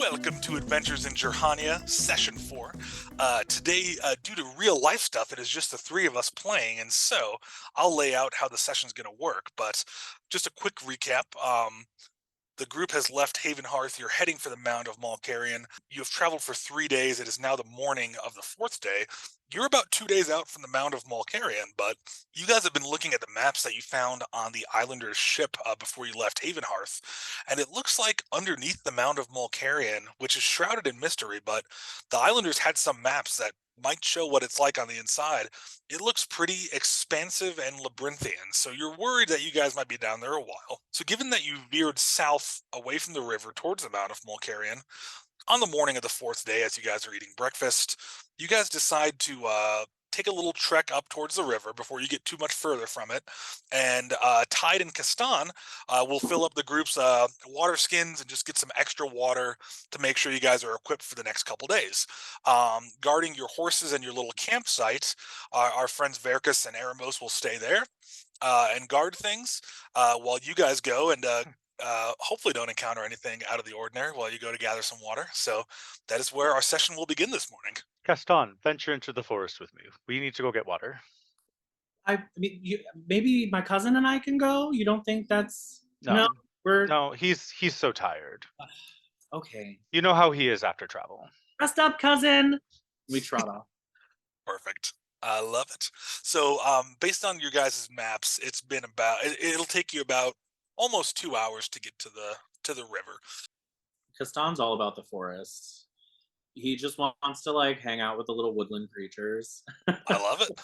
Welcome to Adventures in Jir'Haniya, Session 4. Today, due to real life stuff, it is just the three of us playing, and so I'll lay out how the session's going to work. But just a quick recap. The group has left Haven Hearth. You're heading for the Mound of Mol'Karrian. You have traveled for 3 days. It is now the morning of the 4th day. You're about 2 days out from the Mound of Mol'Karrian, but you guys have been looking at the maps that you found on the Islanders' ship before you left Haven Hearth, and it looks like underneath the Mound of Mol'Karrian, which is shrouded in mystery, but the Islanders had some maps that might show what it's like on the inside. It looks pretty expansive and labyrinthian, so you're worried that you guys might be down there a while. So given that you veered south away from the river towards the Mount of Mol'Karrian, on the morning of the 4th day, as you guys are eating breakfast, you guys decide to take a little trek up towards the river before you get too much further from it. And Tide and Castan will fill up the group's water skins and just get some extra water to make sure you guys are equipped for the next couple days. Guarding your horses and your little campsite, our friends Verkus and Eremos will stay there and guard things while you guys go and hopefully don't encounter anything out of the ordinary while you go to gather some water. So that is where our session will begin this morning. Castan, venture into the forest with me. We need to go get water. I mean, maybe my cousin and I can go. You don't think that's No, we're no, he's so tired. okay. You know how he is after travel. Rest up, cousin. We trot off. Perfect. I love it. So based on your guys' maps, it's been about it'll take you about almost 2 hours to get to the river. Castan's all about the forest. He just wants to like hang out with the little woodland creatures. I love it.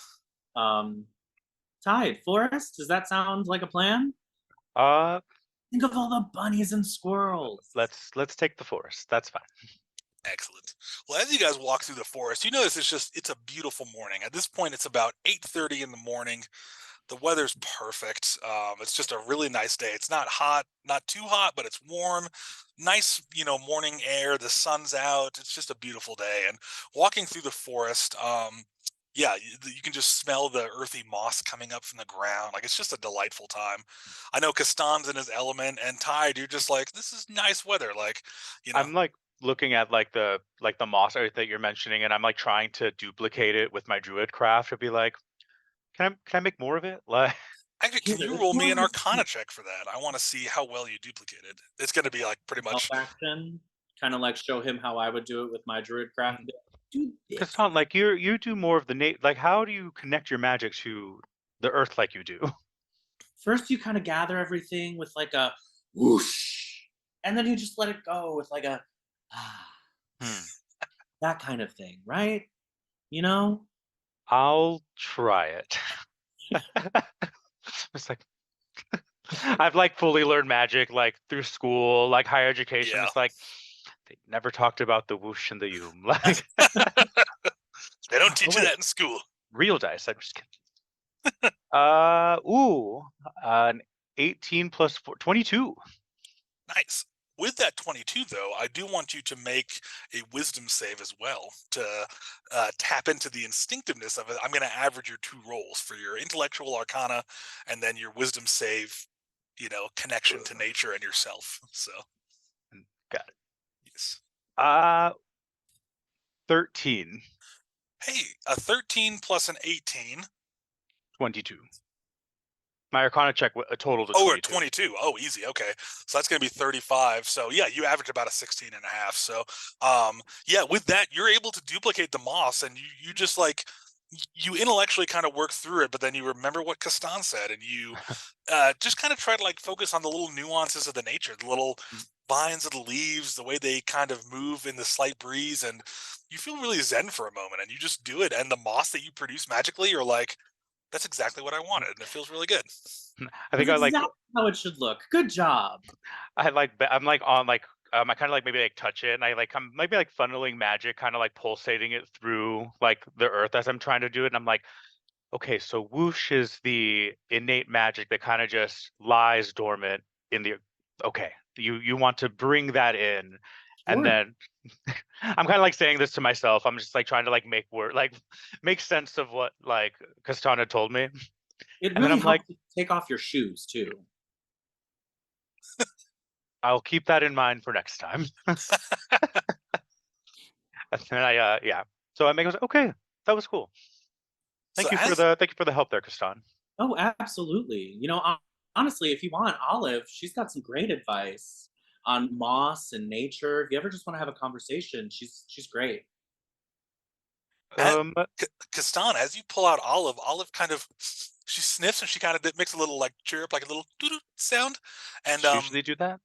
Tide, forest? Does that sound like a plan? Think of all the bunnies and squirrels. Let's take the forest. That's fine. Excellent. Well, as you guys walk through the forest, you notice it's a beautiful morning. At this point, it's about 8:30 in the morning. The weather's perfect. It's just a really nice day. It's not hot, not too hot, but it's warm. Nice, morning air. The sun's out. It's just a beautiful day. And walking through the forest, you can just smell the earthy moss coming up from the ground. Like, it's just a delightful time. I know Castan's in his element, and Tide, you're just like, this is nice weather. Like, I'm like looking at like the moss art that you're mentioning, and I'm like trying to duplicate it with my druid craft to be like, can I make more of it? Like, actually, can you roll me an Arcana check for that? I want to see how well you duplicate it. It's going to be like pretty much action, kind of like show him how I would do it with my druid craft. Castan, like you do more of the like, how do you connect your magic to the earth like you do? First, you kind of gather everything with like a whoosh, and then you just let it go with like a that kind of thing, right? I'll try it. It's like I've like fully learned magic like through school, like higher education. Yeah. It's like they never talked about the Woosh and the Yuuum. Like they don't teach you that in school. Real dice. I'm just kidding. An 18 plus 4, 22. Nice. With that 22, though, I do want you to make a wisdom save as well to tap into the instinctiveness of it. I'm going to average your 2 rolls for your intellectual arcana and then your wisdom save, connection to nature and yourself. So, got it. Yes. 13. Hey, a 13 plus an 18. 22. My Arcana check totaled to 22. 22. Oh, easy. Okay. So that's going to be 35. So yeah, you average about a 16 and a half. So with that, you're able to duplicate the moss, and you just like, you intellectually kind of work through it, but then you remember what Castan said, and you just kind of try to like focus on the little nuances of the nature, the little vines of the leaves, the way they kind of move in the slight breeze, and you feel really zen for a moment, and you just do it. And the moss that you produce magically, you're like, that's exactly what I wanted, and it feels really good. I think I like how it should look. Good job. I'm like on like I kind of like maybe like touch it, and I'm maybe like funneling magic, kind of like pulsating it through like the earth as I'm trying to do it. And I'm like, okay, so Woosh is the innate magic that kind of just lies dormant in the. Okay, you want to bring that in, and then I'm kind of like saying this to myself. I'm just like trying to like make sense of what like Castana told me. It really helps you take off your shoes too. I'll keep that in mind for next time. And then yeah. So I make it, okay, that was cool. Thank you for the help there, Castan. Oh, absolutely. Honestly, if you want Olive, she's got some great advice on moss and nature. If you ever just want to have a conversation, she's great. Castan, as you pull out Olive kind of, she sniffs and she kind of makes a little like chirp, like a little doo-doo sound. And usually do that.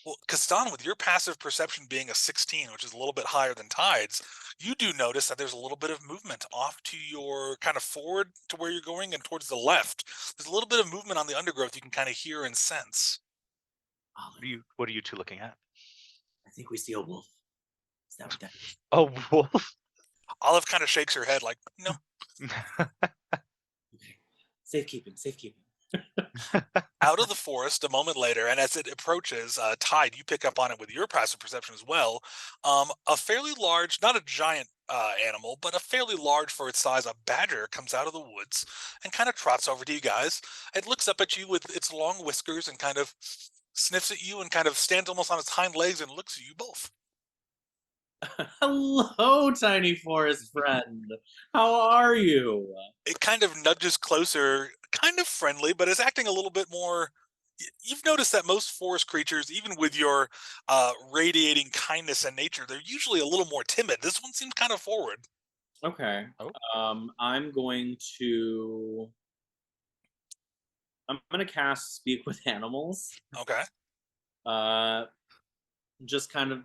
Well, Castan, with your passive perception being a 16, which is a little bit higher than Tide's, you do notice that there's a little bit of movement off to your kind of forward to where you're going and towards the left. There's a little bit of movement on the undergrowth you can kind of hear and sense. What are you two looking at? I think we see a wolf. Is that what that is? A wolf? Olive kind of shakes her head like, no. Okay. Safekeeping. Out of the forest a moment later, and as it approaches, Tide, you pick up on it with your passive perception as well. A fairly large, not a giant animal, but a fairly large for its size, a badger comes out of the woods and kind of trots over to you guys. It looks up at you with its long whiskers and kind of sniffs at you and kind of stands almost on its hind legs and looks at you both. Hello, tiny forest friend. How are you? It kind of nudges closer, kind of friendly, but is acting a little bit more. You've noticed that most forest creatures, even with your radiating kindness and nature, they're usually a little more timid. This one seems kind of forward. Okay. Oh. I'm going to cast Speak with Animals. Okay. Just kind of,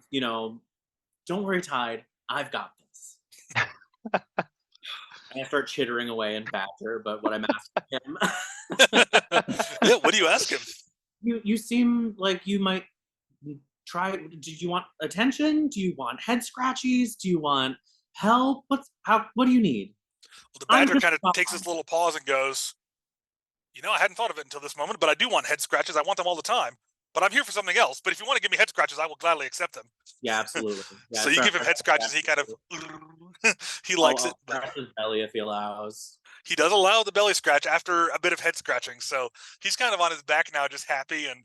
don't worry, Tide. I've got this. And I start chittering away in Badger, but what I'm asking him. Yeah, what do you ask him? You seem like you might try. Do you want attention? Do you want head scratchies? Do you want help? What do you need? Well, the Badger kind of takes this little pause and goes, I hadn't thought of it until this moment, but I do want head scratches. I want them all the time. But I'm here for something else. But if you want to give me head scratches, I will gladly accept them. Yeah, absolutely. Yeah, so you give him head scratches. He kind of, he likes it. Scratch his belly if he allows. He does allow the belly scratch after a bit of head scratching. So he's kind of on his back now, just happy and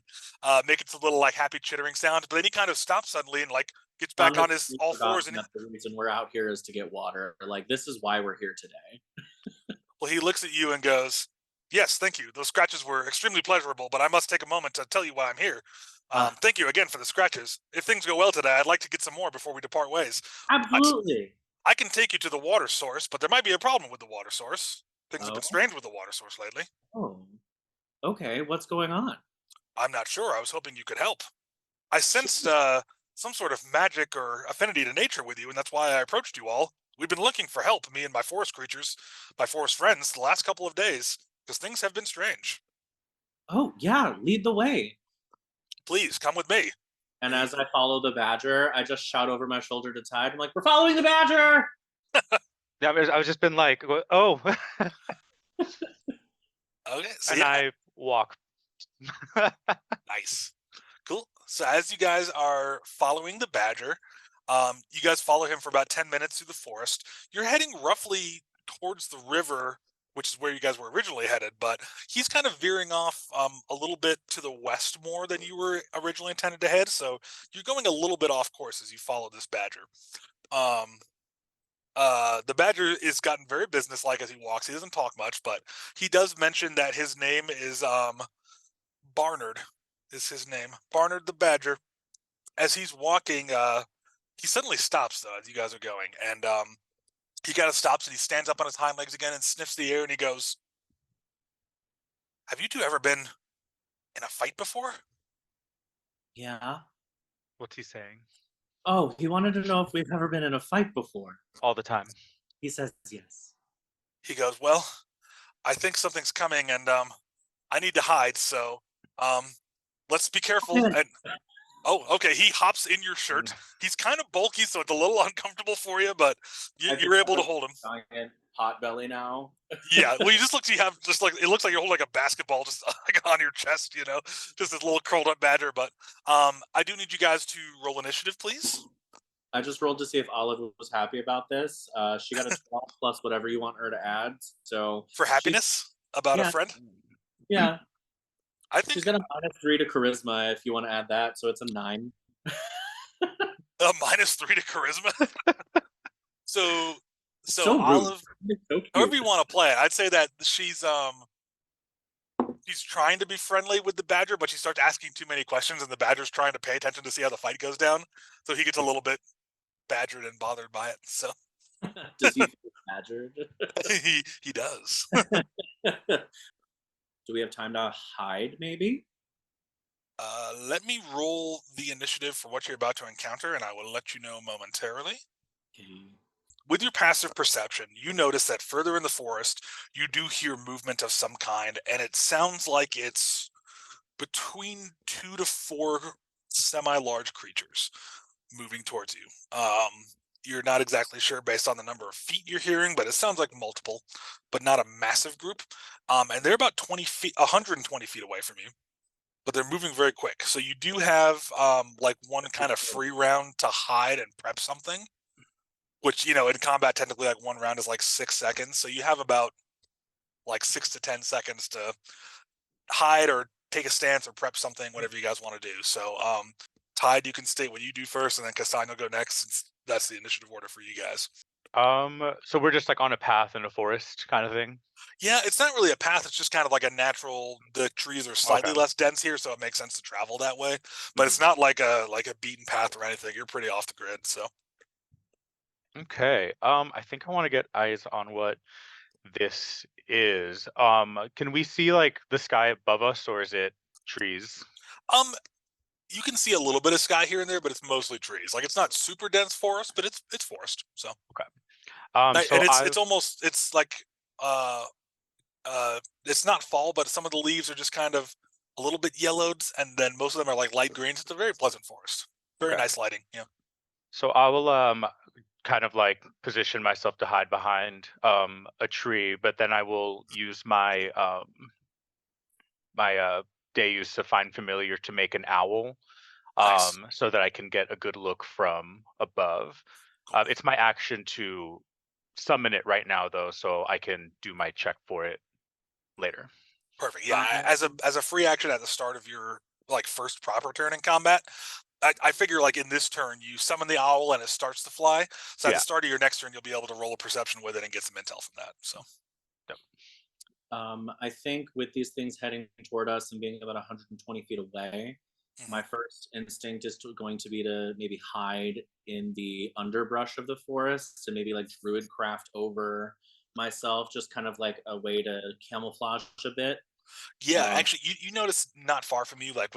making some little like happy chittering sound. But then he kind of stops suddenly and like gets back on his all fours. And the reason we're out here is to get water. Like, this is why we're here today. Well, he looks at you and goes, yes, thank you. Those scratches were extremely pleasurable, but I must take a moment to tell you why I'm here. Thank you again for the scratches. If things go well today, I'd like to get some more before we depart ways. Absolutely. I can take you to the water source, but there might be a problem with the water source. Things have been strange with the water source lately. Oh, okay. What's going on? I'm not sure. I was hoping you could help. I sensed some sort of magic or affinity to nature with you, and that's why I approached you all. We've been looking for help, me and my forest creatures, my forest friends, the last couple of days, because things have been strange. Oh, yeah. Lead the way. Please, come with me. And as I follow the Badger, I just shout over my shoulder to Tide. I'm like, we're following the Badger! Yeah, I was just been like, oh. Okay. So and I walk. Nice. Cool. So as you guys are following the Badger, you guys follow him for about 10 minutes through the forest. You're heading roughly towards the river, which is where you guys were originally headed, but he's kind of veering off a little bit to the west more than you were originally intended to head. So you're going a little bit off course as you follow this Badger. The Badger is gotten very businesslike as he walks. He doesn't talk much, but he does mention that his name is Barnard is his name. Barnard the Badger. As he's walking, he suddenly stops though as you guys are going, and he kind of stops and he stands up on his hind legs again and sniffs the air and he goes, have you two ever been in a fight before? Yeah. What's he saying? Oh, he wanted to know if we've ever been in a fight before. All the time. He says yes. He goes, well, I think something's coming and I need to hide, so let's be careful. And oh, okay, he hops in your shirt. He's kind of bulky, so it's a little uncomfortable for you, but you're able to hold him. Giant pot belly now. Yeah, well, you just look. You have just like it looks like you're holding like a basketball, just like on your chest. Just this little curled up Badger. But I do need you guys to roll initiative, please. I just rolled to see if Olive was happy about this. She got a 12 plus whatever you want her to add. So for happiness about a friend. Yeah. I She's think got a -3 to charisma if you want to add that, so it's a 9. a -3 to charisma. So So rude. Olive, It's so however cute. you want to play it, I'd say that she's trying to be friendly with the badger, but she starts asking too many questions, and the badger's trying to pay attention to see how the fight goes down. So he gets a little bit badgered and bothered by it. So Does he feel badgered? he does. Do we have time to hide, maybe? Let me roll the initiative for what you're about to encounter, and I will let you know momentarily. Okay. With your passive perception, you notice that further in the forest, you do hear movement of some kind, and it sounds like it's between 2 to 4 semi-large creatures moving towards you. You're not exactly sure based on the number of feet you're hearing, but it sounds like multiple, but not a massive group. And they're about 20 feet, 120 feet away from you, but they're moving very quick. So you do have like one kind of free round to hide and prep something, which, in combat, technically like one round is like 6 seconds. So you have about like 6 to 10 seconds to hide or take a stance or prep something, whatever you guys want to do. So, Tide, you can state what you do first, and then Castan will go next, since that's the initiative order for you guys. So we're just like on a path in a forest kind of thing. Yeah, it's not really a path. It's just kind of like a natural. The trees are slightly Okay. less dense here, so it makes sense to travel that way. But it's not like a beaten path or anything. You're pretty off the grid. So Okay. I think I want to get eyes on what this is. Can we see like the sky above us, or is it trees? um, you can see a little bit of sky here and there, but it's mostly trees. Like, it's not super dense forest, but it's forest. So Okay. and So I it's like uh it's not fall, but some of the leaves are just kind of a little bit yellowed, and then most of them are like light greens. It's a very pleasant forest. Very okay. nice lighting. Yeah. So I will kind of like position myself to hide behind a tree, but then I will use my day use to find familiar to make an owl, Nice. so that I can get a good look from above. Cool. It's my action to summon it right now, though, so I can do my check for it later. Perfect. Yeah. As a free action at the start of your like first proper turn in combat, I figure like in this turn you summon the owl and it starts to fly. So at the Yeah. start of your next turn, you'll be able to roll a perception with it and get some intel from that. So Yep. I think with these things heading toward us and being about 120 feet away, my first instinct is going to be to maybe hide in the underbrush of the forest and maybe like druid craft over myself, just kind of like a way to camouflage a bit. yeah, Um, actually, you notice not far from you, like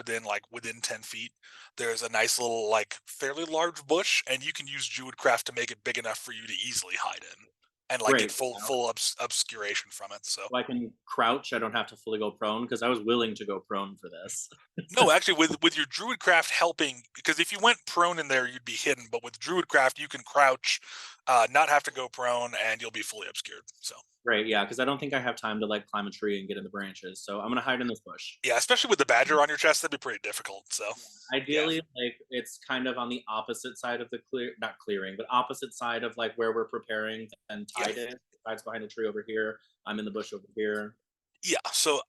within 10 feet, there's a nice little like fairly large bush, and you can use Druidcraft to make it big enough for you to easily hide in, and like get great. full obscuration from it. So So I can crouch. I don't have to fully go prone because I was willing to go prone for this. no, actually, with your Druidcraft helping, because if you went prone in there, you'd be hidden. But with Druidcraft, you can crouch, not have to go prone, and you'll be fully obscured. So Great, yeah, because I don't think I have time to like climb a tree and get in the branches. So I'm gonna hide in this bush. yeah, especially with the badger on your chest, that'd be pretty difficult. So yeah, Ideally, like it's kind of on the opposite side of the not clearing, but opposite side of like where we're preparing and yeah. Tide is. Tide's behind the tree over here. I'm in the bush over here. So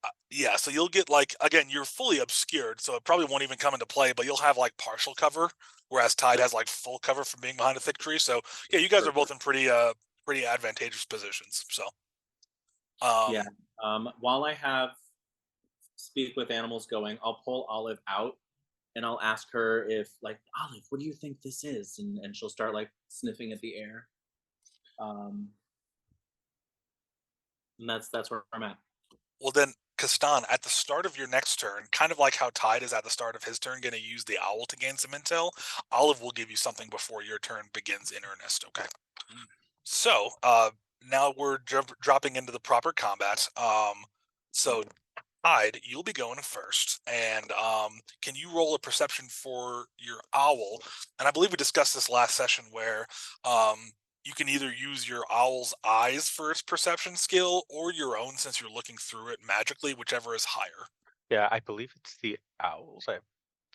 you'll get like, again, you're fully obscured, so it probably won't even come into play, but you'll have like partial cover, whereas Tide has like full cover from being behind a thick tree. So yeah, you guys are both in pretty advantageous positions. So Yeah. um While I have speak with animals going, I'll pull Olive out and I'll ask her if like Olive, what do you think this is? And she'll start like sniffing at the air. Um, and that's where I'm at. well then, Castan, at the start of your next turn, kind of like how Tide is at the start of his turn going to use the owl to gain some intel, Olive will give you something before your turn begins in earnest. Okay. So now we're dropping into the proper combat. So Tide, you'll be going first, and can you roll a perception for your owl? And I believe we discussed this last session, where you can either use your owl's eyes for its perception skill, or your own, since you're looking through it magically, whichever is higher. Yeah, I believe it's the owls. Do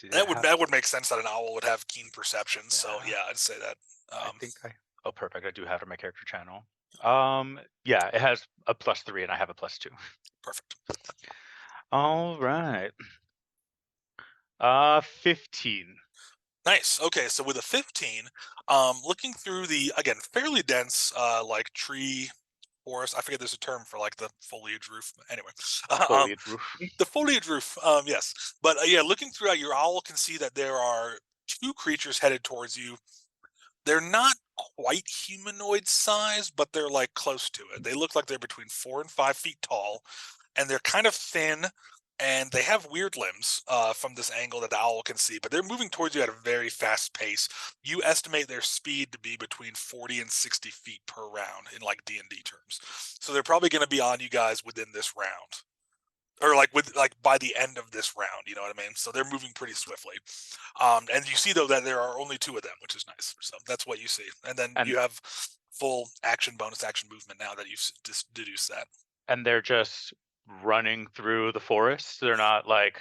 they That would have? that would make sense that an owl would have keen perception. So Yeah, yeah, I'd say that. I think I. Oh, perfect. I do have it in my character channel. Yeah, it has a +3, and I have a +2. Perfect. All right. 15. Nice. Okay, so with a 15, looking through the again fairly dense like tree forest. I forget there's a term for like the foliage roof. Anyway, um, Foliage roof. the foliage roof. Yes, but yeah, looking throughout, your owl can see that there are two creatures headed towards you. They're not quite humanoid size, but they're like close to it. They look like they're between 4 and 5 feet tall, and they're kind of thin, and they have weird limbs from this angle that the owl can see. But they're moving towards you at a very fast pace. You estimate their speed to be between 40 and 60 feet per round in like D&D terms. So they're probably going to be on you guys within this round, or like by the end of this round, you know what I mean? So they're moving pretty swiftly. And you see though that there are only two of them, which is nice. So that's what you see. And then And you have full action, bonus action movement now that you've deduced that. and they're just running through the forest. They're not like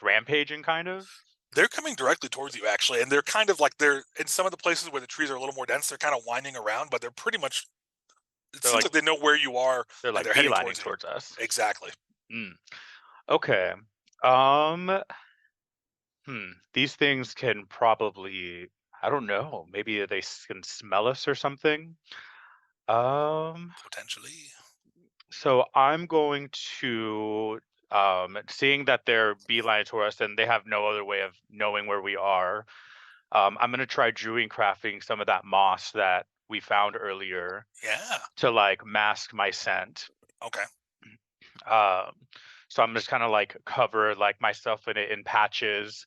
rampaging kind of. They're coming directly towards you actually, and they're kind of like, they're in some of the places where the trees are a little more dense, they're kind of winding around, but they're pretty much, it They're seems like like they know where you are, they're and like they're heading beelining towards you. towards us. Exactly. Okay. Um. These things can probably, I don't know, maybe they can smell us or something. Potentially. So I'm going to, seeing that they're beeline to us and they have no other way of knowing where we are, I'm going to try druid crafting some of that moss that we found earlier Yeah. to like mask my scent. Okay. Um, so I'm just kind of like cover like myself in it in patches.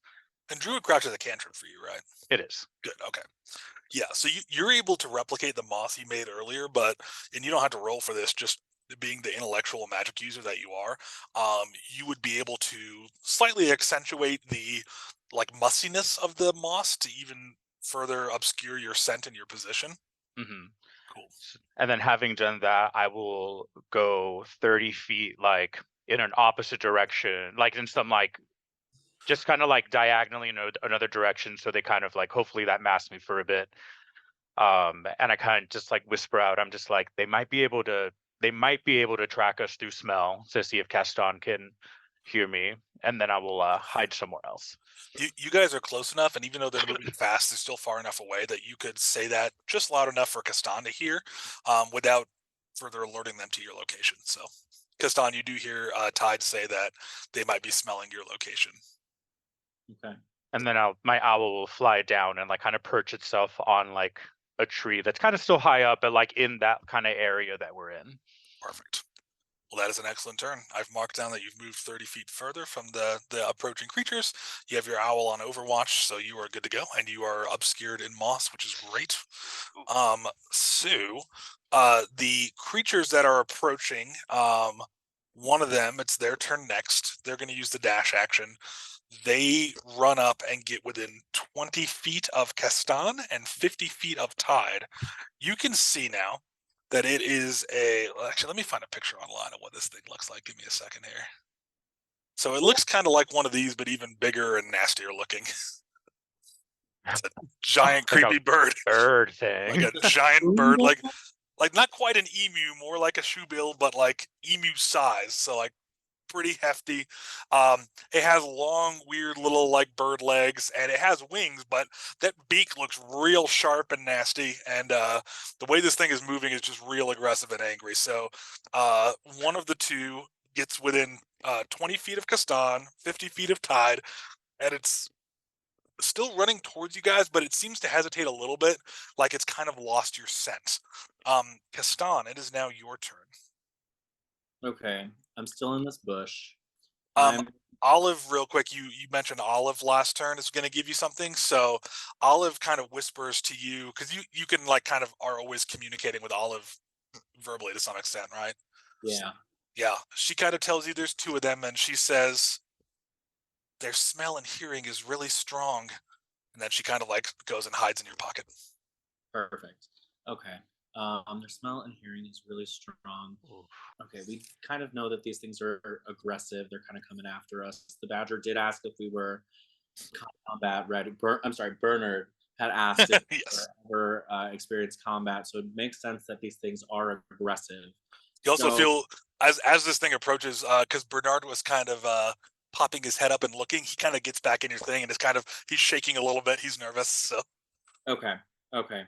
And Druidcraft is a cantrip for you, right? It is. Good. Okay. Yeah, so you're able to replicate the moss you made earlier, and you don't have to roll for this, just being the intellectual magic user that you are, you would be able to slightly accentuate the like mustiness of the moss to even further obscure your scent and your position. hmm Cool. And then having done that, I will go 30 feet like in an opposite direction, like in some like just kind of like diagonally in another direction. So they kind of like hopefully that masks me for a bit. And I kind of just like whisper out, I'm just like, they might be able to track us through smell to see if Castan can hear me, and then I will hide somewhere else. You guys are close enough, and even though they're moving fast, they're still far enough away that you could say that just loud enough for Castan to hear, without further alerting them to your location. So, Castan, you do hear Tide say that they might be smelling your location. Okay. And then my owl will fly down and like kind of perch itself on like a tree that's kind of still high up, but like in that kind of area that we're in. Perfect. Well, that is an excellent turn. I've marked down that you've moved 30 feet further from the approaching creatures. You have your owl on Overwatch, so you are good to go, and you are obscured in moss, which is great. Sue, the creatures that are approaching, one of them, it's their turn next. They're going to use the dash action. They run up and get within 20 feet of Castan and 50 feet of Tide. You can see now that it is actually, let me find a picture online of what this thing looks like. Give me a second here. So it looks kind of like one of these, but even bigger and nastier looking. It's a giant creepy bird. Bird thing. Like a giant bird, like not quite an emu, more like a shoebill, but like emu size. So like pretty hefty. It has long, weird little like bird legs, and it has wings, but that beak looks real sharp and nasty. And the way this thing is moving is just real aggressive and angry. So one of the two gets within 20 feet of Castan, 50 feet of Tide, and it's still running towards you guys, but it seems to hesitate a little bit, like it's kind of lost your scent. Castan, it is now your turn. Okay. I'm still in this bush. Olive, real quick, you mentioned Olive last turn is going to give you something. So Olive kind of whispers to you, because you can like kind of are always communicating with Olive verbally to some extent, right? Yeah. Yeah. She kind of tells you there's two of them, and she says their smell and hearing is really strong. And then she kind of like goes and hides in your pocket. Perfect. Okay. Their smell and hearing is really strong. Okay, we kind of know that these things are aggressive. They're kind of coming after us. The Badger did ask if we were combat ready. Bernard had asked if Yes. we ever experienced combat, so it makes sense that these things are aggressive. You also So feel as this thing approaches, because Bernard was kind of popping his head up and looking. He kind of gets back in your thing and is he's shaking a little bit. He's nervous. So okay, okay.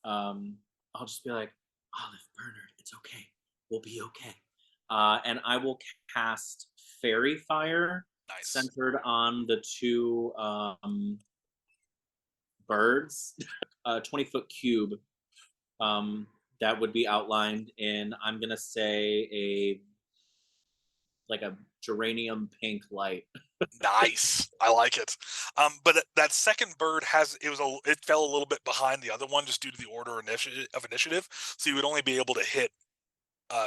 I'll just be like, Olive, Bernard, it's okay. We'll be okay. And I will cast Fairy Fire nice. centered on the two birds, a 20-foot cube that would be outlined in, I'm gonna say, a geranium pink light. Nice. I like it. But that second bird it fell a little bit behind the other one just due to the order of initiative. So you would only be able to hit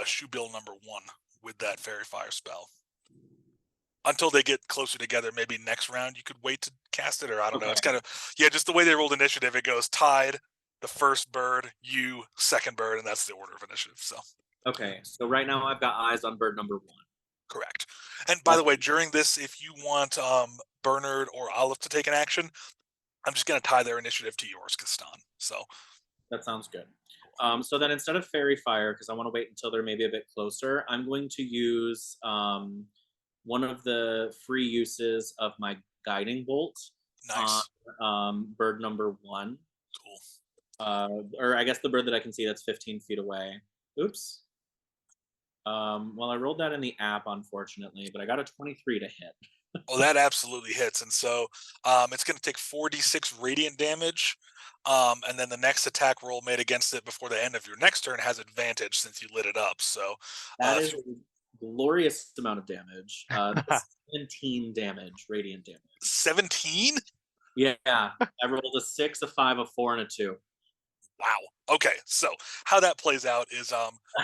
shoe bill number 1 with that fairy fire spell. Until they get closer together, maybe next round you could wait to cast it, or I don't know. It's kind of just the way they rolled initiative. It goes Tide, the first bird, you, second bird, and that's the order of initiative. So okay, so right now I've got eyes on bird number 1. correct. And by the way, during this, if you want Bernard or Olive to take an action, I'm just going to tie their initiative to yours, Castan. So that sounds good. So then instead of Fairy Fire, because I want to wait until they're maybe a bit closer, I'm going to use one of the free uses of my Guiding Bolt nice. on bird number 1. Cool. Or I guess the bird that I can see that's 15 feet away. Oops. Well, I rolled that in the app, unfortunately, but I got a 23 to hit. Well, that absolutely hits. And so it's going to take 4d6 radiant damage. And then the next attack roll made against it before the end of your next turn has advantage since you lit it up. So that is a glorious amount of damage. 17 damage, radiant damage. 17? Yeah, I rolled a 6, a 5, a 4, and a 2. Wow. Okay, so how that plays out is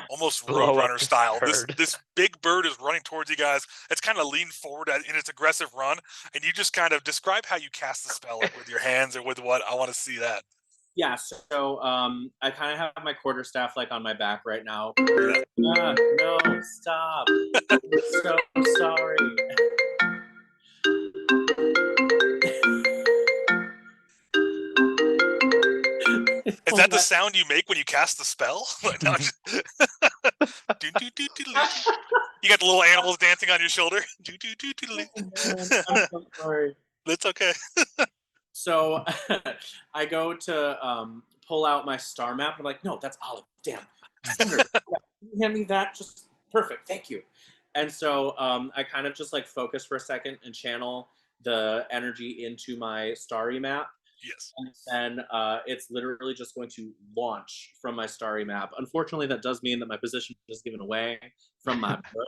almost Roadrunner style. This big bird is running towards you guys. It's kind of leaned forward in its aggressive run, and you just kind of describe how you cast the spell, like with your hands or with what. I want to see that. Yeah, so I kind of have my quarterstaff like on my back right now. No, stop. I'm so sorry. Is that the sound you make when you cast the spell? You got the little animals dancing on your shoulder. I'm so sorry. That's okay. So I go to pull out my star map. I'm like, no, that's Olive. Damn. Hand me that. Just perfect. Thank you. And so I kind of just like focus for a second and channel the energy into my starry map. Yes. And then it's literally just going to launch from my starry map. Unfortunately, that does mean that my position is given away from my bush.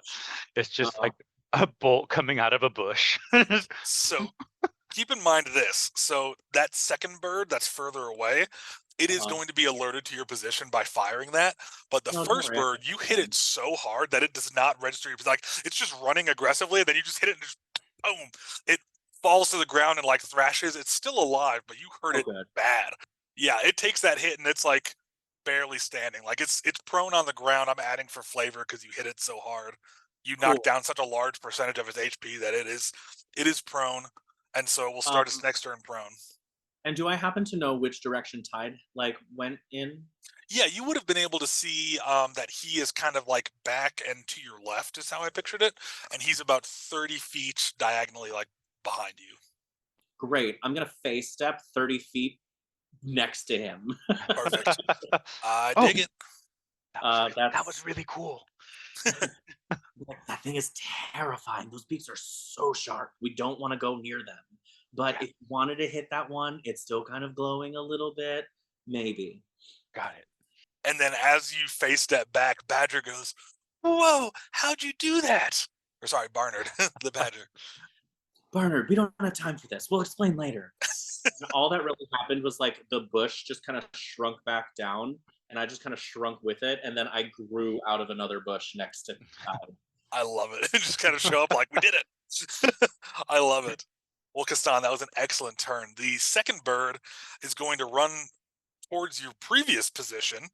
It's just like a bolt coming out of a bush. So keep in mind this. So that second bird that's further away, it is going to be alerted to your position by firing that. But the first bird, you hit it so hard that it does not register. Like it's just running aggressively, and then you just hit it and just boom. It falls to the ground and like thrashes. It's still alive, but you hurt it bad. Yeah, it takes that hit and it's like barely standing. Like it's prone on the ground. I'm adding for flavor because you hit it so hard. You knocked down such a large percentage of its HP that it is prone. And so we'll start its next turn prone. And do I happen to know which direction Tide like went in? Yeah, you would have been able to see that he is kind of like back and to your left is how I pictured it. And he's about 30 feet diagonally like behind you. Great. I'm going to face step 30 feet next to him. Perfect. I dig it. That was really cool. That thing is terrifying. Those beaks are so sharp. We don't want to go near them. But if you wanted to hit that one, it's still kind of glowing a little bit. Maybe. Got it. And then as you face step back, Badger goes, "Whoa, how'd you do that?" Or sorry, Barnard, the Badger. Barnard, we don't have time for this. We'll explain later. And all that really happened was like the bush just kind of shrunk back down, and I just kind of shrunk with it, and then I grew out of another bush next to Tide. I love it. It just kind of show up like, we did it. I love it. Well, Castan, that was an excellent turn. The second bird is going to run towards your previous position,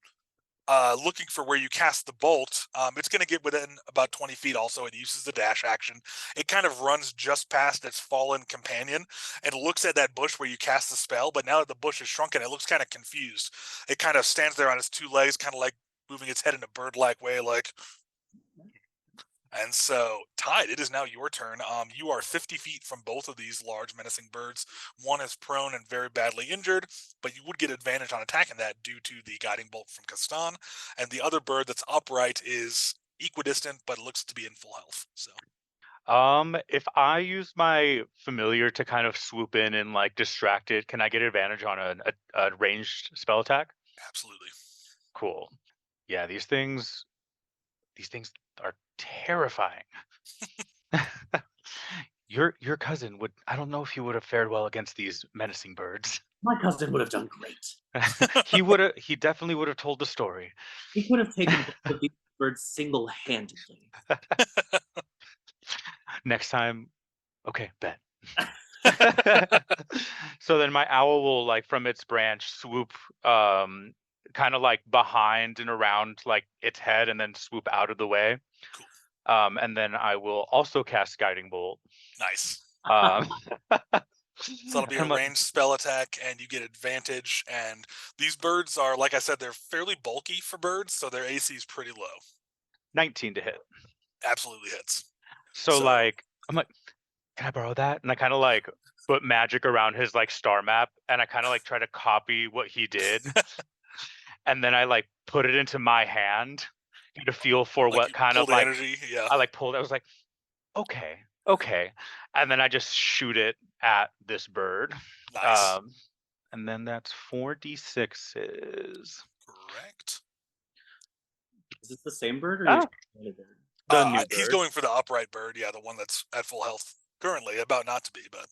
looking for where you cast the bolt. It's going to get within about 20 feet also. It uses the dash action. It kind of runs just past its fallen companion and looks at that bush where you cast the spell, but now that the bush is shrunken, it looks kind of confused. It kind of stands there on its two legs, kind of like moving its head in a bird-like way, like. And so, Tide, it is now your turn. You are 50 feet from both of these large menacing birds. One is prone and very badly injured, but you would get advantage on attacking that due to the guiding bolt from Castan. And the other bird that's upright is equidistant, but looks to be in full health. So, if I use my familiar to kind of swoop in and like distract it, can I get advantage on a ranged spell attack? absolutely. Cool. Yeah, these things are terrifying. Your cousin would, I don't know if he would have fared well against these menacing birds. My cousin would have done great. He definitely would have told the story. He could have taken both of these birds single-handedly. Next time, okay, bet. So then my owl will like from its branch swoop kind of like behind and around like its head and then swoop out of the way. Cool. And then I will also cast Guiding Bolt. Nice. So So that'll be a ranged spell attack, and you get advantage. And these birds are, like I said, they're fairly bulky for birds, so their AC is pretty low. 19 to hit. Absolutely hits. So like, I'm like, can I borrow that? And I kind of like put magic around his like star map, and I kind of like try to copy what he did. And then I like put it into my hand to feel for like what kind of like energy. Yeah. I like pulled. I was like, okay, and then I just shoot it at this bird. Nice. And then that's 4d6s. Correct. Is this the same bird or another bird? The new he's bird. going for the upright bird. Yeah, the one that's at full health currently, about not to be, but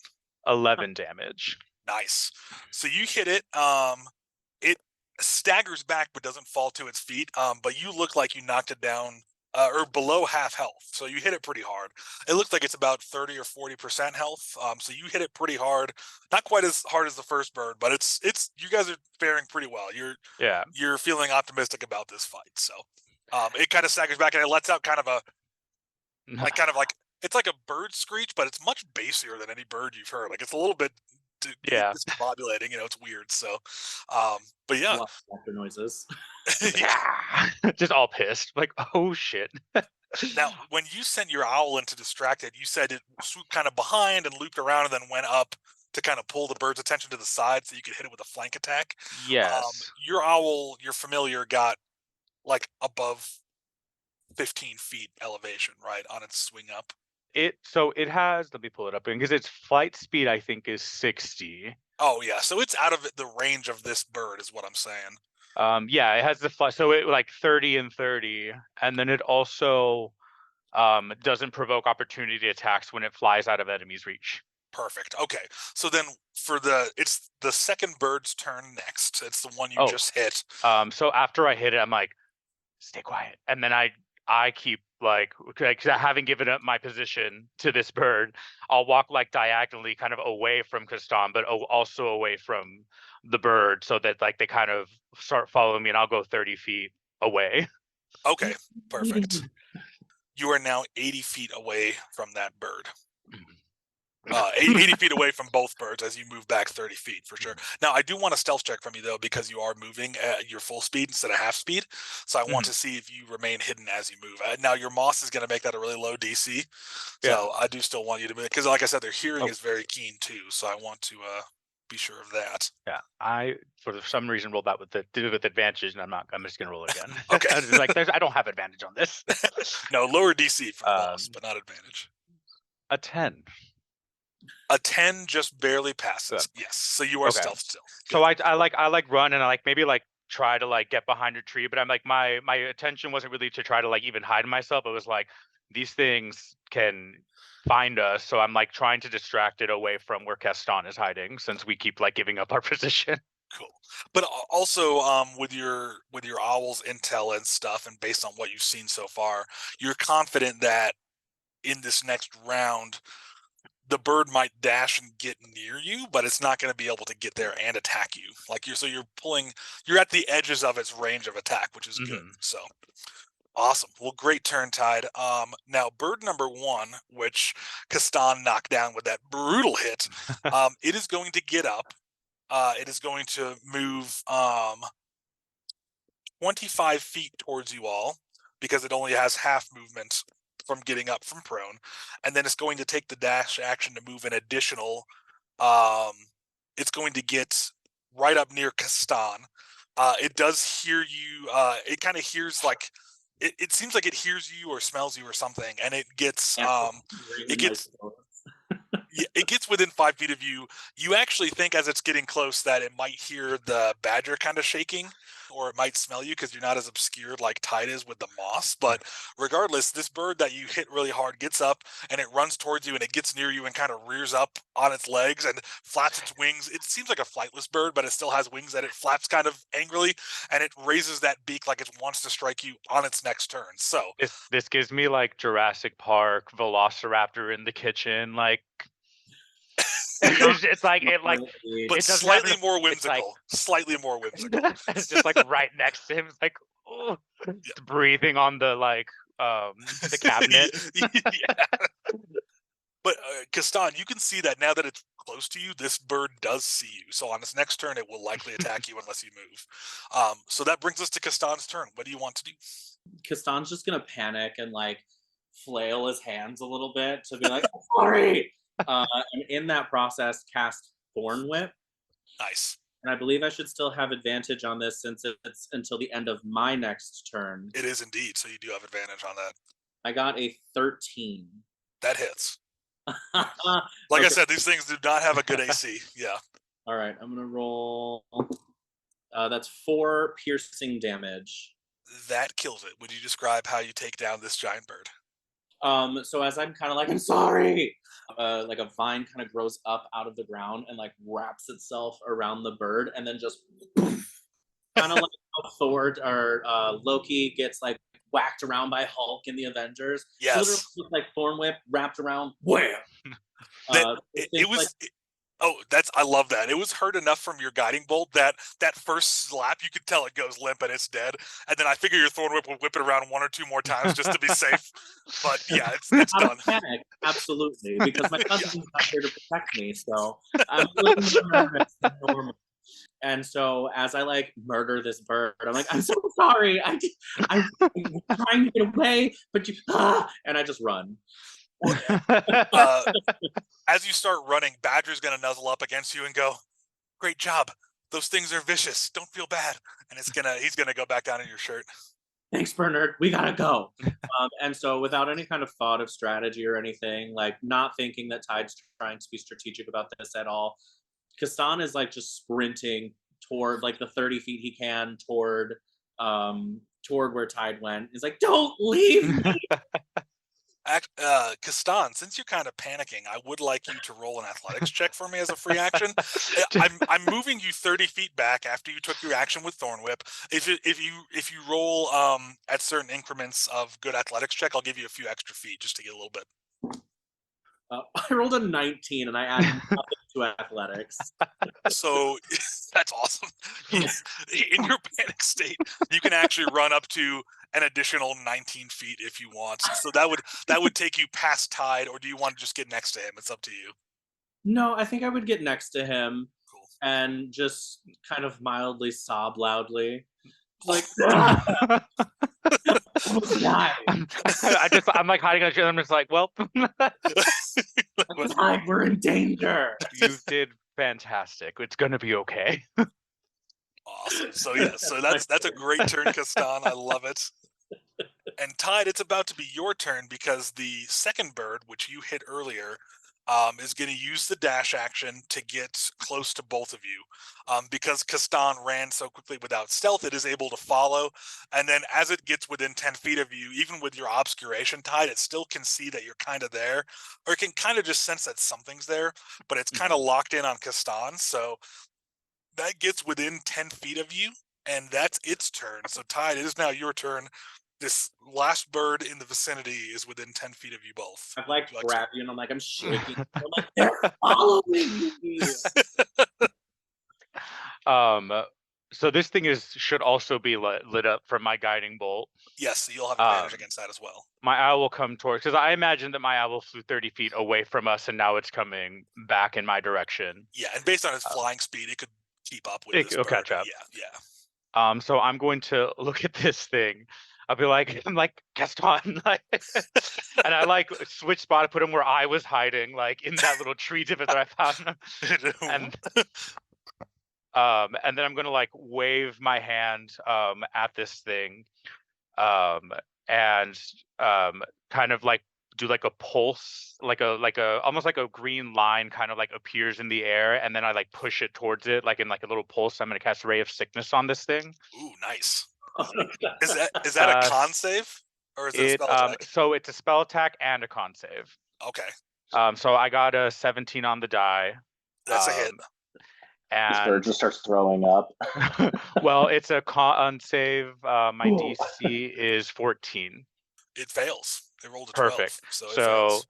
11 damage. nice. So you hit it. It staggers back but doesn't fall to its feet. But you look like you knocked it down or below half health. So you hit it pretty hard. It looks like it's about 30 or 40% health. So you hit it pretty hard. Not quite as hard as the first bird, but it's you guys are faring pretty well. You're feeling optimistic about this fight. So it kind of staggers back and it lets out kind of like it's like a bird screech, but it's much bassier than any bird you've heard. Like it's a little bit discombobulating, it's weird. So but yeah. After noises. Yeah. Just all pissed. Like, oh shit. Now, when you sent your owl into distracted, you said it swooped kind of behind and looped around and then went up to kind of pull the bird's attention to the side so you could hit it with a flank attack. Yes. Your owl, your familiar, got like above 15 feet elevation, right, on its swing up. So it has, let me pull it up because its flight speed I think is 60. Oh yeah, so it's out of the range of this bird is what I'm saying. Yeah, it has the fly, so it like 30 and 30, and then it also doesn't provoke opportunity attacks when it flies out of enemy's reach. Perfect. Okay, so then it's the second bird's turn next. It's the one you just hit. So after I hit it, I'm like, stay quiet, and then I keep like, because having given up my position to this bird, I'll walk like diagonally kind of away from Castan, but also away from the bird so that like they kind of start following me, and I'll go 30 feet away. Okay, perfect. You are now 80 feet away from that bird. 80 feet away from both birds as you move back 30 feet for sure. Now, I do want a stealth check from you, though, because you are moving at your full speed instead of half speed. So I want to see if you remain hidden as you move. Now, your moss is going to make that a really low DC. So I do still want you to move, because like I said, their hearing is very keen, too. So I want to be sure of that. Yeah, I, for some reason, rolled that with advantage, and I'm just going to roll it again. Okay. Like, I don't have advantage on this. No, lower DC for moss, but not advantage. A 10. A 10 just barely passes. Yes. So you are stealth still. Good. So I like run and I like maybe like try to like get behind a tree, but I'm like my attention wasn't really to try to like even hide myself. It was like these things can find us, so I'm like trying to distract it away from where Castan is hiding, since we keep like giving up our position. Cool. But also with your owl's intel and stuff, and based on what you've seen so far, you're confident that in this next round the bird might dash and get near you, but it's not going to be able to get there and attack you. Like you're at the edges of its range of attack, which is good. So awesome. Well, great turn, Tide. Now bird number 1, which Castan knocked down with that brutal hit, it is going to get up. It is going to move 25 feet towards you all, because it only has half movement from getting up from prone, and then it's going to take the dash action to move an additional. It's going to get right up near Castan. It does hear you. It kind of hears like it seems like it hears you or smells you or something, and it gets it gets within 5 feet of you. You actually think as it's getting close that it might hear the badger kind of shaking, or it might smell you because you're not as obscured like Tide is with the moss. But regardless, this bird that you hit really hard gets up and it runs towards you, and it gets near you and kind of rears up on its legs and flaps its wings. It seems like a flightless bird, but it still has wings that it flaps kind of angrily, and it raises that beak like it wants to strike you on its next turn. So this gives me like Jurassic Park, Velociraptor in the kitchen, like. It's like it like, but it slightly more whimsical. Slightly more whimsical. It's just like right next to him. It's like, oh, breathing on the like the cabinet. Yeah. But Castan, you can see that now that it's close to you, this bird does see you. So on its next turn, it will likely attack you unless you move. So that brings us to Castan's turn. What do you want to do? Castan's just gonna panic and like flail his hands a little bit to be like, sorry. And in that process, cast Thorn Whip. Nice. And I believe I should still have advantage on this since it's until the end of my next turn. It is indeed. So you do have advantage on that. I got a 13. That hits. Like I said, these things do not have a good AC. Yeah. All right, I'm gonna roll. That's 4 piercing damage. That kills it. Would you describe how you take down this giant bird? So as I'm kind of like, I'm sorry, like a vine kind of grows up out of the ground and like wraps itself around the bird, and then just kind of like how Thor or Loki gets like whacked around by Hulk in the Avengers. Yes. So literally just like Thorn Whip wrapped around, wham. It was. I love that. It was hurt enough from your guiding bolt that first slap, you could tell it goes limp and it's dead. And then I figure your Thorn Whip will whip it around 1 or 2 more times just to be safe. But yeah, it's done. Panic, absolutely, because my cousin's not here to protect me, so I'm a little more nervous than normal. And so as I like murder this bird, I'm like, I'm so sorry. I'm trying to get away, but and I just run. As you start running, Badger's going to nuzzle up against you and go, "Great job. Those things are vicious. Don't feel bad." And he's gonna go back down in your shirt. Thanks, Bernard. We gotta go. And so without any kind of thought of strategy or anything, like not thinking that Tide's trying to be strategic about this at all, Castan is like just sprinting toward like the 30 feet he can toward where Tide went. He's like, "Don't leave me." Castan, since you're kind of panicking, I would like you to roll an athletics check for me as a free action. I'm moving you 30 feet back after you took your action with Thorn Whip. If you roll at certain increments of good athletics check, I'll give you a few extra feet just to get a little bit. I rolled a 19 and I added nothing to athletics. So that's awesome. In your panic state, you can actually run up to an additional 19 feet if you want. So that would take you past Tide, or do you want to just get next to him? It's up to you. No, I think I would get next to him. Cool. And just kind of mildly sob loudly. Like, I'm like hiding on you. I'm just like, well, Tide, we're in danger. You did fantastic. It's gonna be okay. Awesome. So yeah, so that's a great turn, Castan. I love it. And Tide, it's about to be your turn because the second bird, which you hit earlier, is going to use the dash action to get close to both of you. Because Castan ran so quickly without stealth, it is able to follow. And then as it gets within 10 feet of you, even with your obscuration, Tide, it still can see that you're kind of there, or it can kind of just sense that something's there, but it's kind of locked in on Castan. So that gets within 10 feet of you, and that's its turn. So Tide, it is now your turn. This last bird in the vicinity is within 10 feet of you both. I've like grabbed you and I'm like, I'm shaking. I'm like, they're following me. So this thing should also be lit up from my guiding bolt. Yes, so you'll have advantage against that as well. My owl will come towards, because I imagine that my owl flew 30 feet away from us and now it's coming back in my direction. Yeah, and based on its flying speed, it could keep up with this bird. Catch up. Yeah. So I'm going to look at this thing. I'll be like, I'm like, Castan, like, and I like switch spot, put him where I was hiding, like in that little tree divot that I found. and and then I'm gonna like wave my hand at this thing, and kind of like do like a pulse, like a almost like a green line kind of like appears in the air, and then I like push it towards it like in like a little pulse. I'm gonna cast Ray of Sickness on this thing. Ooh, nice. Is that a con save or is it a spell attack? So it's a spell attack and a con save. Okay. So I got a 17 on the die. That's a hit. This bird just starts throwing up. Well, it's a con save. My DC is 14. It fails. They rolled a 12. Perfect. So it fails.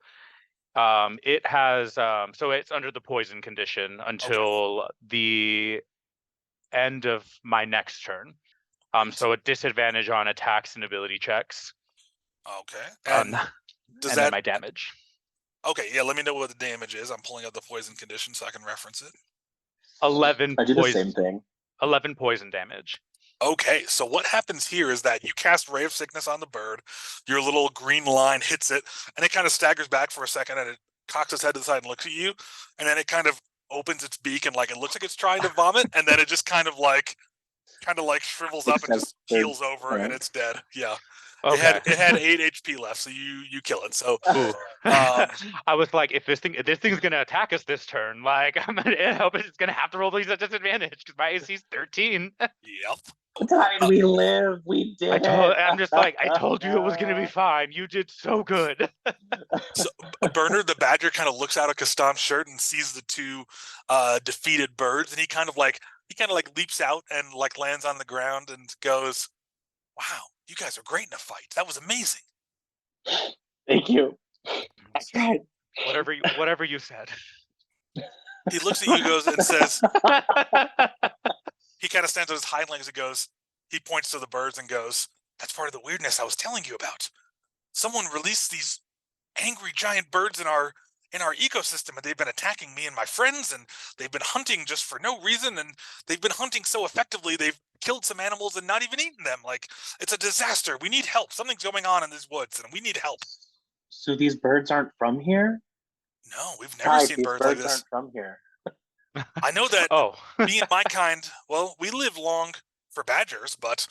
It has so it's under the poison condition until the end of my next turn. So a disadvantage on attacks and ability checks. Okay. And does that then my damage? Okay, yeah, let me know what the damage is. I'm pulling out the poison condition so I can reference it. 11 I do the poison. same thing. 11 poison damage. Okay, so what happens here is that you cast Ray of Sickness on the bird, your little green line hits it, and it kind of staggers back for a second, and it cocks its head to the side and looks at you, and then it kind of opens its beak, and like it looks like it's trying to vomit, and then it just kind of like shrivels up and just keels over, and it's dead. Yeah. Okay. It had 8 HP left, so you kill it. So I was like, if this thing's gonna attack us this turn, like I hope it's gonna have to roll these at disadvantage because my AC is 13. Yep. Tide, we live. We did. I'm just like, I told you it was gonna be fine. You did so good. So Bernard the Badger kind of looks out of Castan's shirt and sees the two defeated birds, and he kind of like leaps out and like lands on the ground and goes, "Wow, you guys are great in a fight. That was amazing." Thank you. That's right. Whatever you said. He looks at you, goes, and says, he kind of stands on his hind legs and goes, he points to the birds and goes, "That's part of the weirdness I was telling you about. Someone released these angry giant birds in our ecosystem, and they've been attacking me and my friends, and they've been hunting just for no reason, and they've been hunting so effectively they've killed some animals and not even eaten them. Like, it's a disaster. We need help. Something's going on in these woods, and we need help." So these birds aren't from here? No, we've never seen birds like this. Aren't from here. I know that me and my kind, well, we live long for badgers, but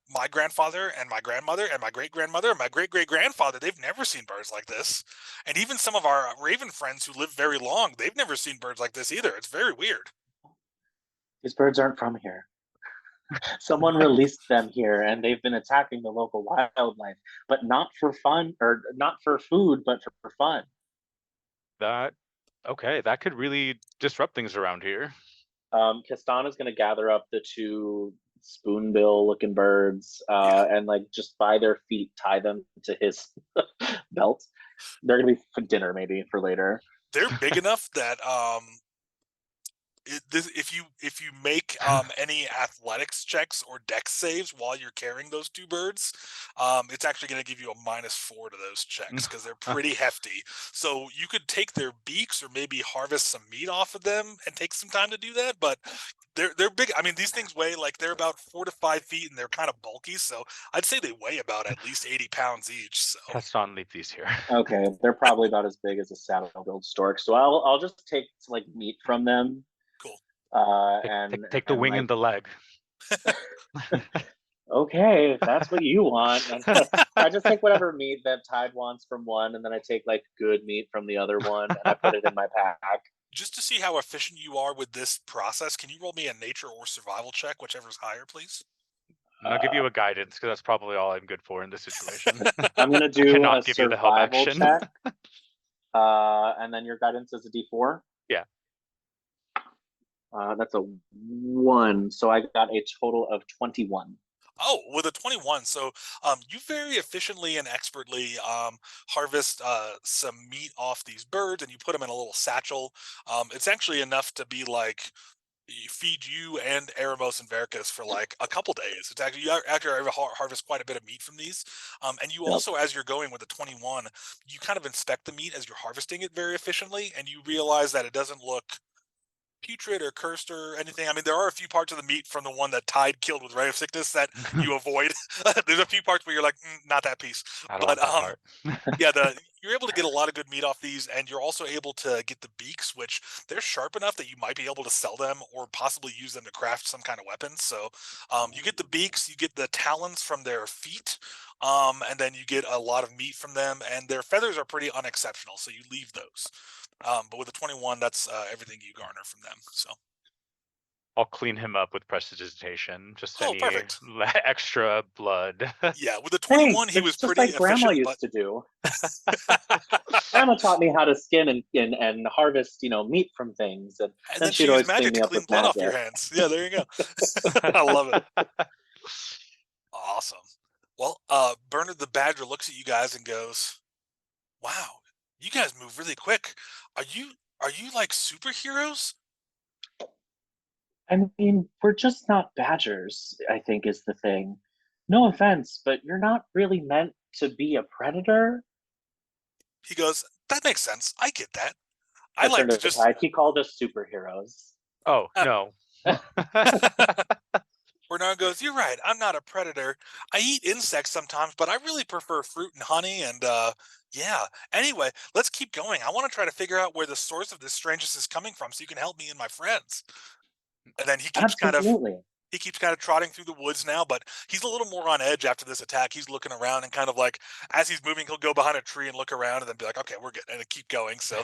my grandfather and my grandmother and my great-grandmother and my great-great-grandfather, they've never seen birds like this. And even some of our raven friends who live very long, they've never seen birds like this either. It's very weird. These birds aren't from here. Someone released them here, and they've been attacking the local wildlife, but not for fun, or not for food, but for fun. That could really disrupt things around here. Castan is going to gather up the two spoonbill-looking birds, and like just by their feet tie them to his belt. They're going to be for dinner, maybe for later. They're big enough that if you make any athletics checks or dex saves while you're carrying those two birds, it's actually going to give you a -4 to those checks because they're pretty hefty. So you could take their beaks or maybe harvest some meat off of them and take some time to do that. But they're big. I mean, these things weigh they're about 4 to 5 feet, and they're kind of bulky. So I'd say they weigh about at least 80 pounds each. So Castan, leave these here. Okay, they're probably about as big as a saddle-billed stork. So I'll just take like meat from them. Cool. And take the wing and the leg. Okay, if that's what you want. And I just take whatever meat that Tide wants from one, and then I take like good meat from the other one, and I put it in my pack. Just to see how efficient you are with this process, can you roll me a nature or survival check, whichever's higher, please? I'll give you a guidance because that's probably all I'm good for in this situation. I'm gonna do cannot a give you the help survival action. check, and then your guidance is a D4. Yeah. That's a 1, so I got a total of 21. Oh, with a 21. So you very efficiently and expertly harvest some meat off these birds, and you put them in a little satchel. It's actually enough to be like, you feed you and Eremos and Veracus for like a couple days. It's actually, you actually harvest quite a bit of meat from these. And you also, as you're going with the 21, you kind of inspect the meat as you're harvesting it very efficiently, and you realize that it doesn't look putrid or cursed or anything. I mean, there are a few parts of the meat from the one that Tide killed with Ray of Sickness that you avoid. There's a few parts where you're like, not that piece. I don't want that part. Yeah, you're able to get a lot of good meat off these, and you're also able to get the beaks, which they're sharp enough that you might be able to sell them or possibly use them to craft some kind of weapon. So you get the beaks, you get the talons from their feet, and then you get a lot of meat from them, and their feathers are pretty unexceptional, so you leave those. But with the 21, that's everything you garner from them. So I'll clean him up with prestidigitation. Just any perfect. extra blood. Yeah, with the 21, Thanks. he It's was just pretty like Grandma efficient. used to do. Grandma taught me how to skin and harvest, meat from things, and And then then she'd she used always magic clean to me up clean with blood off magic. your hands. Yeah, there you go. I love it. Awesome. Well, Bernard the Badger looks at you guys and goes, "Wow, you guys move really quick. Are you like superheroes?" I mean, we're just not badgers, I think is the thing. No offense, but you're not really meant to be a predator. He goes, "That makes sense. I get that. I I like turned to to just." Tide. He called us superheroes. Oh, no. Bernard goes, "You're right. I'm not a predator. I eat insects sometimes, but I really prefer fruit and honey. And yeah. Anyway, let's keep going. I want to try to figure out where the source of this strangeness is coming from, so you can help me and my friends." And then Absolutely. he keeps kind of trotting through the woods now, but he's a little more on edge after this attack. He's looking around and kind of like, as he's moving, he'll go behind a tree and look around and then be like, "Okay, we're good," and then keep going. So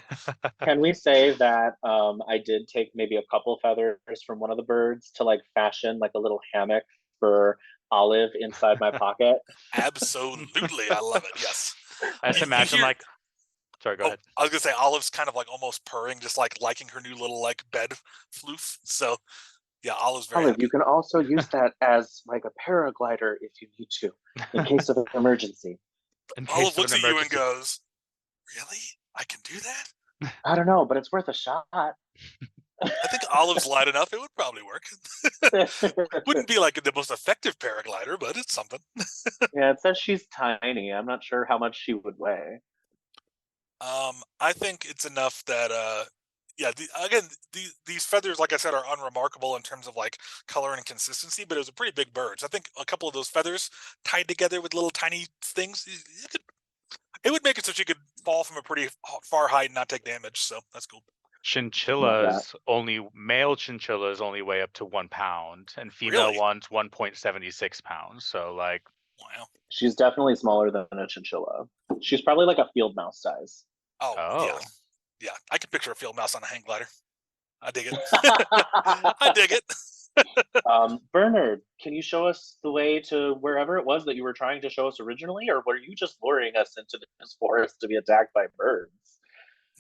Can we say that I did take maybe a couple feathers from one of the birds to like fashion like a little hammock for Olive inside my pocket? absolutely, I love it. Yes. I just You imagine hear, sorry, go oh, ahead. I was gonna say Olive's kind of like almost purring, just like liking her new little like bed floof. So yeah, Olive's very Olive, happy. you can also use that as like a paraglider if you need to, in case of an emergency. In case Olive of an looks at you and emergency. goes, "Really? I can do that?" I don't know, but it's worth a shot. I think Olive's light enough. It would probably work. Wouldn't be like the most effective paraglider, but it's something. Yeah, it says she's tiny. I'm not sure how much she would weigh. I think it's enough that yeah. These feathers, like I said, are unremarkable in terms of like color and consistency, but it was a pretty big bird. So I think a couple of those feathers tied together with little tiny things, it would make it so she could fall from a pretty far height and not take damage. So that's cool. Male chinchillas only weigh up to 1 pound, and female Really? ones 1.76 pounds. So like, Wow. She's definitely smaller than a chinchilla. She's probably like a field mouse size. Oh yeah, oh, yeah. I can picture a field mouse on a hang glider. I dig it. I dig it. Bernard, can you show us the way to wherever it was that you were trying to show us originally, or were you just luring us into this forest to be attacked by birds?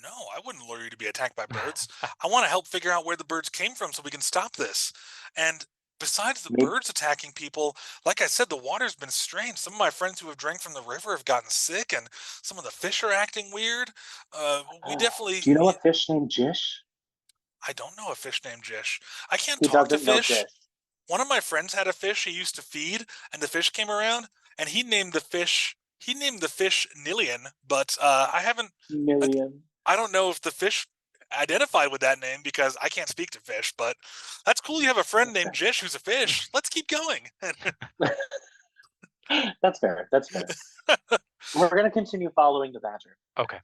No, I wouldn't lure you to be attacked by birds. I want to help figure out where the birds came from so we can stop this. And besides the Maybe, birds attacking people, like I said, the water's been strange. Some of my friends who have drank from the river have gotten sick, and some of the fish are acting weird. We definitely. do you know a fish named Jish? I don't know a fish named Jish. I can't Who talk to doesn't know fish. Jish? One of my friends had a fish he used to feed, and the fish came around, and he named the fish. He named the fish Nilian, but I haven't. I, Million. I don't know if the fish identified with that name because I can't speak to fish, but that's cool. You have a friend named Jish who's a fish. Let's keep going. That's fair. That's fair. We're gonna continue following the badger. okay.